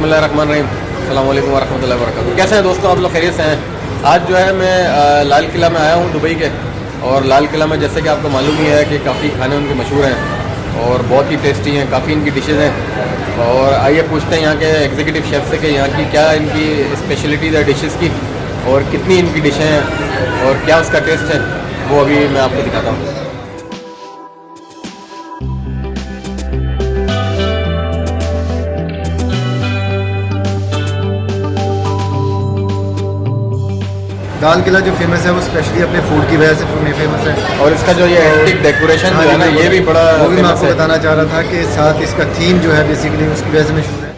बिस्मिल्लाहिर्रहमानिर्रहीम, अस्सलाम वालेकुम वरहमतुल्लाहि वबरकातुहू। कैसे हैं दोस्तों, आप लोग खैरियत से हैं। आज जो है मैं लाल किला में आया हूँ दुबई के। और लाल किला में जैसे कि आपको मालूम ही है कि काफ़ी खाने उनके मशहूर हैं और बहुत ही टेस्टी हैं, काफ़ी इनकी डिशेज़ हैं। और आइए पूछते हैं यहाँ के एग्जीक्यूटिव शेफ़ से कि यहाँ की क्या इनकी स्पेशलिटीज़ है डिशेज़ की और कितनी इनकी डिशें हैं और क्या उसका टेस्ट है, वो अभी मैं आपको दिखाता हूँ। लाल किला जो फेमस है वो स्पेशली अपने फूड की वजह से फेमस है। और इसका जो ये एंटिक डेकोरेशन जो है ना, ये भी बड़ा वो भी मैं फेमस आपको है। बताना चाह रहा था कि साथ इसका थीम जो है बेसिकली उसकी वजह से मशहूर है।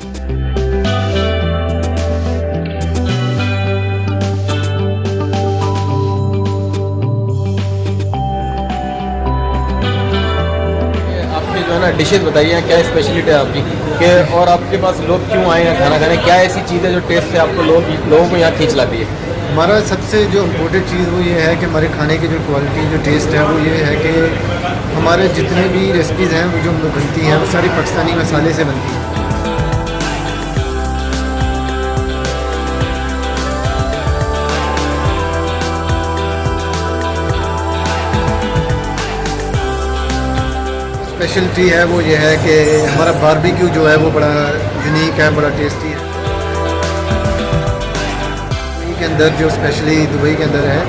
आपकी जो है ना डिशेज बताइए, क्या स्पेशलिटी है आपकी कि और आपके पास लोग क्यों आए हैं खाना खाने, क्या ऐसी चीज़ है जो टेस्ट से आपको लोगों को यहाँ खींच लाती है। हमारा सबसे जो इम्पोर्टेंट चीज़ वो ये है कि हमारे खाने की जो क्वालिटी जो टेस्ट है वो ये है कि हमारे जितने भी रेसिपीज़ हैं वो जो बनती हैं वो सारी पाकिस्तानी मसाले से बनती हैं। स्पेशलिटी है वो ये है कि हमारा बारबेक्यू जो है वो बड़ा यूनिक है, बड़ा टेस्टी है। दुबई के अंदर जो स्पेशली दुबई के अंदर है,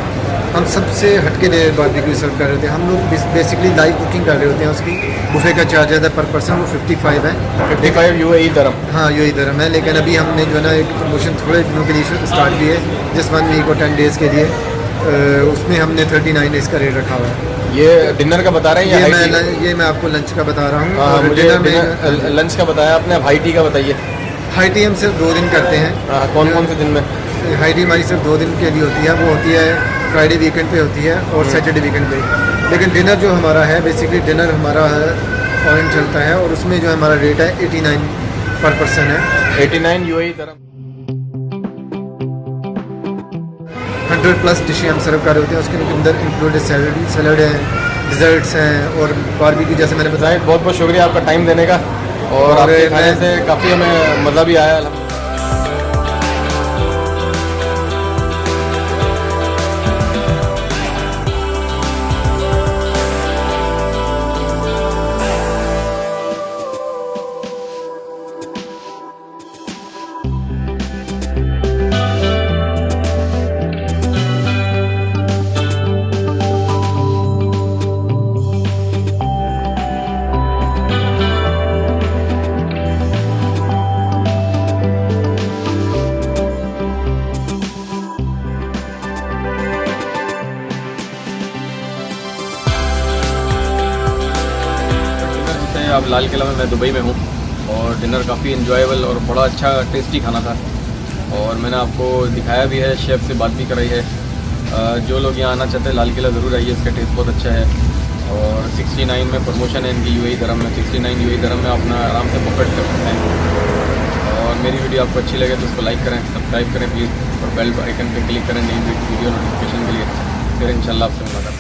हम सबसे हटके बारबेक्यू सर्व कर रहे थे। हम लोग बेसिकली लाइव कुकिंग कर रहे होते हैं। उसकी बुफे का चार्ज है पर पर्सन वो 55 है। 55 UAE दरम। हाँ UAE दरम है। लेकिन अभी हमने जो है ना एक प्रमोशन थोड़े दिनों के लिए स्टार्ट की है, जिस 1 वीक और 10 डेज़ के लिए। उसमें हमने 39 डेज़ का रेट रखा हुआ है। ये डिनर का बता रहे हैं या ये मैं आपको लंच का बता रहा हूँ। और मुझे लंच का बताया आपने, अब हाई टी का बताइए। हाई टी हम सिर्फ 2 दिन करते हैं। कौन कौन से दिन में? हाई टी हमारी सिर्फ 2 दिन के लिए होती है। वो होती है फ्राइडे वीकेंड पे होती है और सैटरडे वीकेंड पे। लेकिन डिनर जो हमारा है बेसिकली डिनर हमारा ऑरेंज चलता है और उसमें जो हमारा रेट है 89 पर पर्सन है। 89 UAE दरम। 100+ डिशें हम सर्व कर रहे होते हैं। उसके अंदर इंक्लूडेड सैलड है, डिज़र्ट्स हैं और बारबेक्यू जैसे मैंने बताया। बहुत बहुत शुक्रिया आपका टाइम देने का और आपके खाने से काफ़ी हमें मज़ा भी आया। अब लाल किला में मैं दुबई में हूँ और डिनर काफ़ी इन्जॉयबल और बड़ा अच्छा टेस्टी खाना था। और मैंने आपको दिखाया भी है, शेफ़ से बात भी कराई है। जो लोग यहाँ आना चाहते हैं लाल किला ज़रूर आइए, इसका टेस्ट बहुत अच्छा है। और 69 में प्रमोशन है इनकी UAE दरम में। 69 UAE दरम में अपना आराम से पकड़ कर सकते हैं। और मेरी वीडियो आपको अच्छी लगे तो उसको लाइक करें, सब्सक्राइब करें प्लीज़ और बेल आइकन पर क्लिक करें नई वीडियो नोटिफिकेशन के लिए। फिर इंशाल्लाह आपसे मुलाकात।